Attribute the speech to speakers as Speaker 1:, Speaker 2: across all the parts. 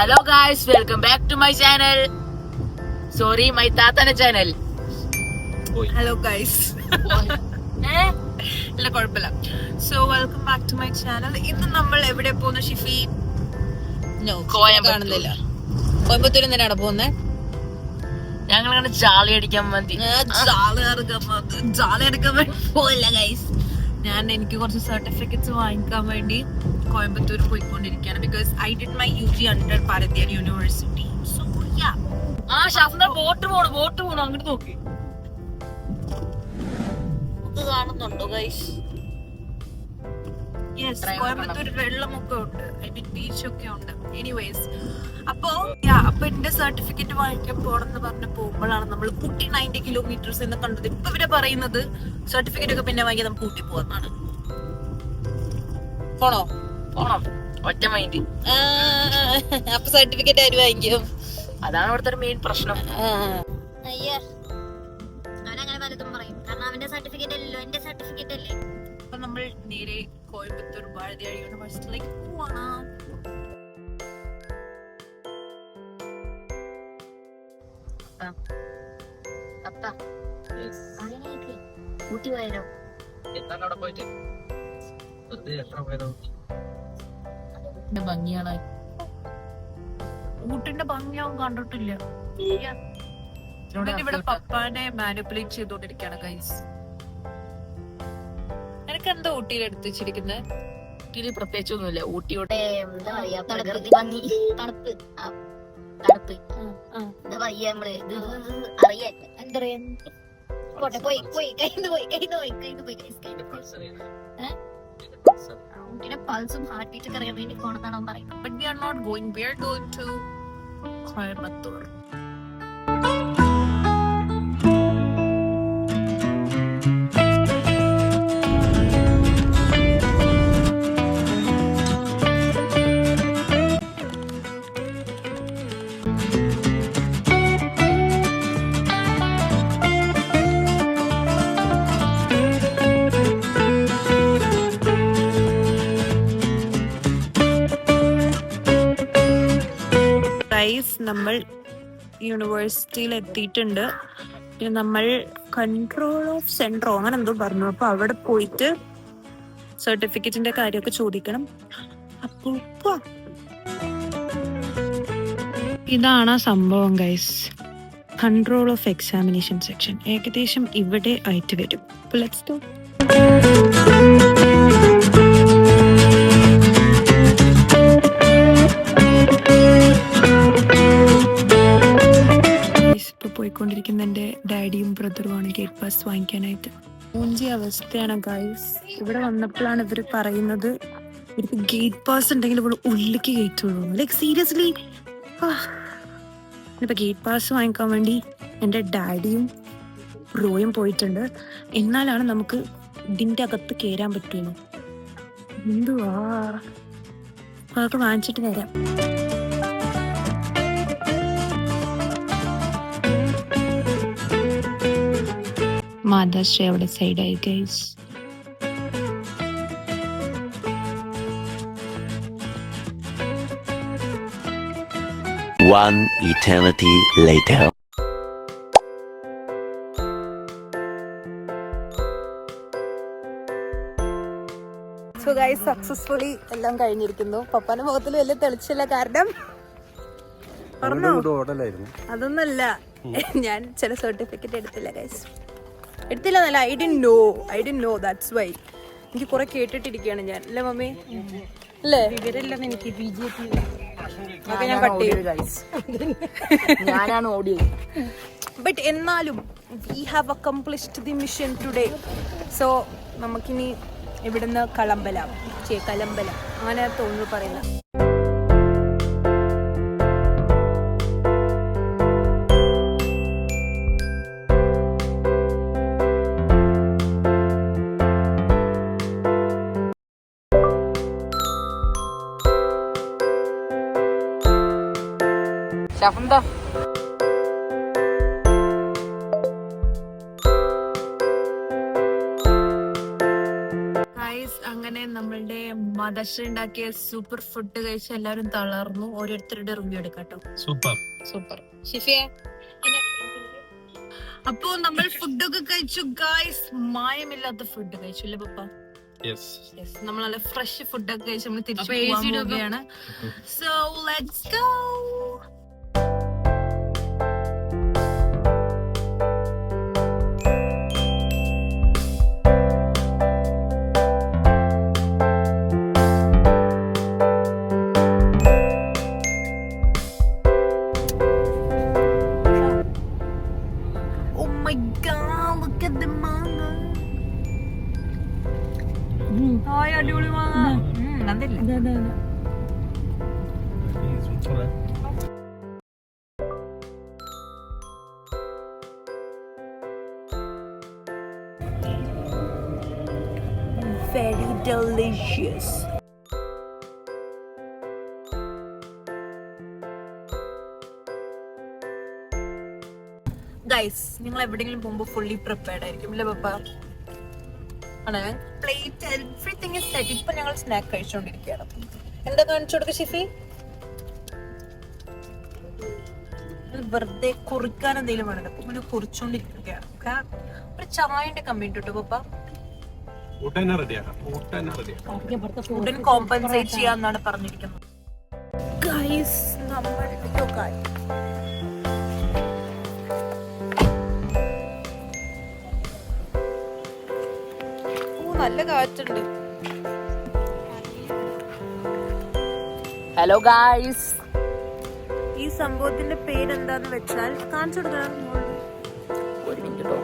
Speaker 1: Hello guys, welcome back to my channel. Sorry, my Tatana channel.
Speaker 2: Hello guys ഇല്ല കുഴപ്പമില്ല. So welcome back to my channel. ഇന്ന് നമ്മൾ എവിടെ പോകുന്നു ഷിഫി?
Speaker 1: കോയമ്പത്തൂർ.
Speaker 2: കോയമ്പത്തൂർ എന്തിനാണ് പോകുന്നത്?
Speaker 1: ഞങ്ങളങ്ങനെ ജാളി അടിക്കാൻ വേണ്ടി
Speaker 2: ജാലി എടുക്കാൻ വേണ്ടി പോയില്ല ഗൈസ്. എനിക്ക് കുറച്ച് സർട്ടിഫിക്കറ്റ്സ് വാങ്ങിക്കാൻ വേണ്ടി കോയമ്പത്തൂർ പോയിക്കൊണ്ടിരിക്കുകയാണ്. Because I did my UG under Bharatiya university. So yeah.
Speaker 1: Boat പോണു അങ്ങോട്ട് നോക്കി കാണുന്നുണ്ടോ ഗൈസ്?
Speaker 2: കോയമ്പത്തൂർ വെള്ളമൊക്കെ ഉണ്ട്, ഐ മീൻ ബീച്ചൊക്കെ ഉണ്ട്. എനിവേസ്, അപ്പൊ എന്റെ സർട്ടിഫിക്കറ്റ് വാങ്ങിക്കാൻ പോണെന്ന് പറഞ്ഞ് പോകുമ്പോഴാണ് നമ്മൾ ഊട്ടി 90 കിലോമീറ്റേഴ്സ് എന്ന് കണ്ടത്. ഇപ്പൊ ഇവരെ പറയുന്നത് സർട്ടിഫിക്കറ്റ് ഒക്കെ പിന്നെ വാങ്ങിയാൽ നമുക്ക് ഊട്ടി പോവാന്നാണ്. പോണോ?
Speaker 1: പോണം, ഒറ്റ മൈൻഡ്.
Speaker 2: അപ്പൊ സർട്ടിഫിക്കറ്റ് ആര് വാങ്ങിക്കും?
Speaker 1: അതാണ് ഇവിടുത്തെ മെയിൻ പ്രശ്നം.
Speaker 2: അപ്പൊ നമ്മൾ നേരെ കോയമ്പത്തൂർ ഭാരതീയ യൂണിവേഴ്സിറ്റിയിലേക്ക് പോവാണ്.
Speaker 1: ഊട്ടി പോയാലോ? ഭംഗിയാണ്.
Speaker 2: ഊട്ടിന്റെ ഭംഗി ഞാൻ കണ്ടിട്ടില്ല. ഇവിടെ പപ്പാനെ മാനിപ്പുലേറ്റ് ചെയ്തോണ്ടിരിക്കാണ് ഗൈസ്. എനിക്ക് എന്താ ഊട്ടിയിൽ എടുത്ത് വെച്ചിരിക്കുന്നത്?
Speaker 1: ഊട്ടിയിൽ പ്രത്യേകിച്ചൊന്നുമില്ല. ഊട്ടിയോടെ
Speaker 3: എന്താ പറയാ, പ്രകൃതി ഭംഗി, തണുപ്പ് തണുപ്പ് എന്താ പറയാ, നമ്മള് അറിയാൻ എന്താ പറയാ, പോട്ടെ, പോയി കയ്യിൽ പോയി ഊട്ടിയുടെ പൾസും ഹാർട്ട് ബീറ്റ് ഒക്കെ അറിയാൻ വേണ്ടി പോണെന്നാണ് അവൻ പറയുന്നത്.
Speaker 2: But we are not going. We are going to Coimbatore. നമ്മൾ യൂണിവേഴ്സിറ്റിയിൽ എത്തിയിട്ടുണ്ട്. പിന്നെ നമ്മൾ കൺട്രോൾ ഓഫ് സെൻട്രോ അങ്ങനെ എന്തോ പറഞ്ഞു. അപ്പൊ അവിടെ പോയിട്ട് സർട്ടിഫിക്കറ്റിന്റെ കാര്യമൊക്കെ ചോദിക്കണം. അപ്പൊ ഇതാണ് സംഭവം guys. Control of examination section ഏകദേശം ഇവിടെ ആയിട്ട് വരും. Let's go. പോയിക്കൊണ്ടിരിക്കുന്ന എൻ്റെ ഡാഡിയും ബ്രദറുമാണ് ഗേറ്റ് പാസ് വാങ്ങിക്കാനായിട്ട്. മൂഞ്ചി അവസ്ഥയാണ് ഗൈസ്. ഇവിടെ വന്നപ്പോഴാണ് ഇവർ പറയുന്നത് ഇവർക്ക് ഗേറ്റ് പാസ് ഉണ്ടെങ്കിൽ ഇവിടെ ഉള്ളിലേക്ക് കയറ്റുള്ളൂ. Like seriously. ഇപ്പൊ ഗേറ്റ് പാസ് വാങ്ങിക്കാൻ വേണ്ടി എൻ്റെ ഡാഡിയും ബ്രോയും പോയിട്ടുണ്ട്. എന്നാലാണ് നമുക്ക് ഇതിൻ്റെ അകത്ത് കയറാൻ പറ്റുള്ളൂ. എന്തുവാ, അതൊക്കെ വാങ്ങിച്ചിട്ട് തരാം. മാതാശ്രീ അവിടെ സൈഡായി guys.
Speaker 4: One eternity later.
Speaker 2: So guys, successfully എല്ലാം കഴിഞ്ഞിരിക്കുന്നു. പപ്പാന്റെ മുഖത്തിൽ വലിയ തെളിച്ചില്ല, കാരണം അതൊന്നല്ല, ഞാൻ ചില സർട്ടിഫിക്കറ്റ് എടുത്തില്ല ഗൈസ്. എടുത്തില്ലെന്നല്ല, I did know that's why. എനിക്ക് കുറെ കേട്ടിട്ടിരിക്കുകയാണ് ഞാൻ. അല്ലേ മമ്മി? അല്ലേ? എനിക്ക് BJP ഞാൻ കട്ട് ചെയ്തു ഗൈസ്.
Speaker 1: ഞാനാണ് ഓടിയത്.
Speaker 2: ബട്ട് എന്നാലും we have accomplished the mission today. So നമുക്കിനി ഇവിടുന്ന് കലമ്പല അങ്ങനെ തോന്നുന്നു പറയുന്നത്.
Speaker 1: ഷഫന്താ
Speaker 2: അങ്ങനെ നമ്മളുടെ ആദർശ് ഉണ്ടാക്കിയ സൂപ്പർ ഫുഡ് കഴിച്ച് എല്ലാവരും തളർന്നു. ഓരോരുത്തരുടെ റിവ്യൂ എടുക്കാട്ടോ. സൂപ്പർ ഷിഫിയെ. അപ്പോ നമ്മൾ ഫുഡൊക്കെ കഴിച്ചു ഗൈസ്. മായമില്ലാത്ത ഫുഡ് കഴിച്ചു അല്ലേ പപ്പ? നമ്മൾ നല്ല ഫ്രഷ് ഫുഡൊക്കെ കഴിച്ച് നമ്മൾ തിരിച്ചു പോവുകയാണ്. So let's go. അടിപൊളി മാങ്ങ. Very delicious. ഗൈസ്, നിങ്ങൾ എവിടെയെങ്കിലും പോകുമ്പോൾ ഫുള്ളി പ്രിപ്പയർഡ് ആയിരിക്കും അല്ലേ പപ്പ? ആണ്. Plate everything is set. ഇപ്പൊ ഞങ്ങൾ സ്നാക്ക് കഴിച്ചുകൊണ്ടിരിക്കുകയാണ്. എന്താ കാണിച്ചു കൊടുക്ക ഷിഫി? വെറുതെ കുറിക്കാൻ എന്തെങ്കിലും വേണം. അപ്പൊ പിന്നെ കുറിച്ചോണ്ടിരിക്കുകയാണ്. ഒരു ചായന്റെ കമ്മിണ്ട് കേട്ടോ പപ്പ. ഫുഡിന് കോമ്പൻസേറ്റ് ചെയ്യാന്നാണ് പറഞ്ഞിരിക്കുന്നത്. ഗൈസ്, നമ്മൾ നല്ല കാറ്റുണ്ട്.
Speaker 1: ഹലോ ഗായ്സ്,
Speaker 2: ഈ സംഭവത്തിന്റെ പേരെന്താന്ന് വെച്ചാൽ കാണിച്ചു കൊടുക്കണം.
Speaker 1: ഒരു മിനിറ്റ്.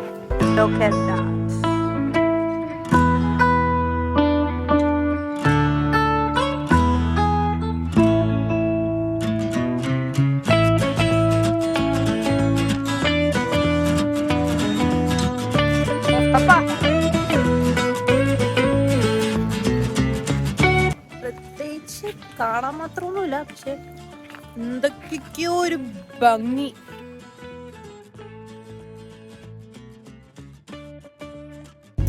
Speaker 2: പ്രത്യേകിച്ച് കാണാൻ മാത്രമൊന്നുമില്ല, പക്ഷെ എന്തൊക്കെയോ ഒരു ഭംഗി.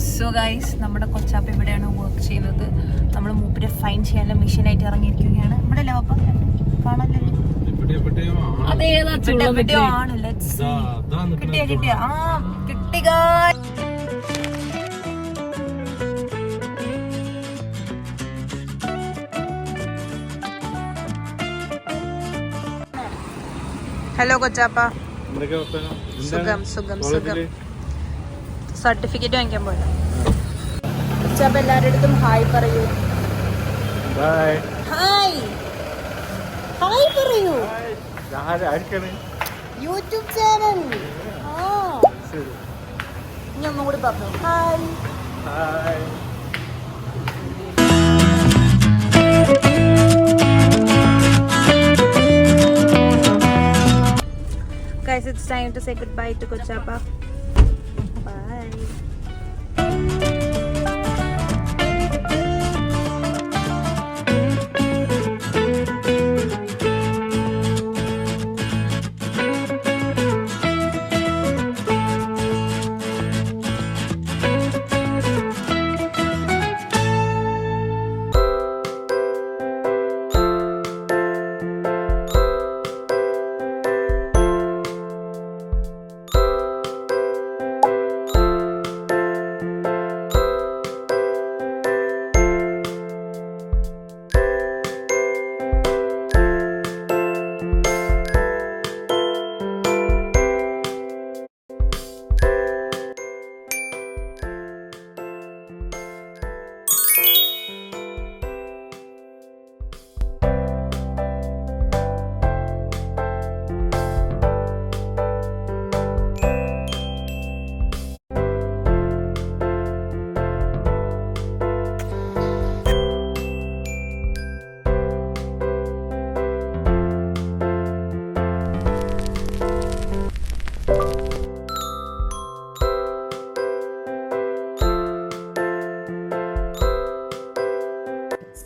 Speaker 2: സോ ഗൈസ്, നമ്മുടെ കൊച്ചാപ്പ ഇവിടെയാണ് വർക്ക് ചെയ്യുന്നത്. നമ്മൾ മൂപ്പിനെ ഫൈൻ ചെയ്യാനുള്ള മെഷീനായിട്ട് ഇറങ്ങിയിരിക്കുകയാണ്. ഇവിടെ അല്ലേ പപ്പ? കാണാനല്ലോ. എവിടെയോ ആണ്. കിട്ടിയ കിട്ടിക. ഹലോ കൊച്ചാപ്പ. സുഖം. സർട്ടിഫിക്കറ്റ് വാങ്ങിക്കാൻ പോയത്. കൊച്ചാപ്പ എല്ലാവരുടെ അടുത്തും ഹായ് പറയൂ. ഹായ് പറയൂ. YouTube channel. ഇനി ഒന്നും കൂടി പറഞ്ഞു. Hi. Guys, it's time to say goodbye to Kochapa. Bye.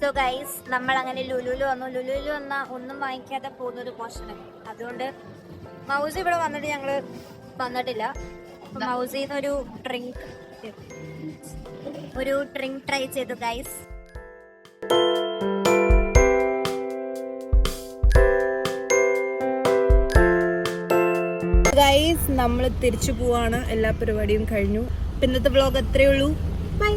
Speaker 3: So guys, നമ്മൾ അങ്ങനെ ലുലുവിൽ വന്ന ഒന്നും വാങ്ങിക്കാതെ പോകുന്നൊരു മോശമാണ്. അതുകൊണ്ട് മൗസി ഇവിടെ വന്നിട്ട് ഞങ്ങള് വന്നിട്ടില്ല. മൗസിന്ന് ഒരു ഡ്രിങ്ക് ട്രൈ ചെയ്തു ഗൈസ്.
Speaker 2: ഗൈസ് നമ്മൾ തിരിച്ചു പോവാണ്. എല്ലാ പരിപാടിയും കഴിഞ്ഞു. ഇന്നത്തെ വ്ളോഗ് അത്രേ ഉള്ളൂ. ബൈ.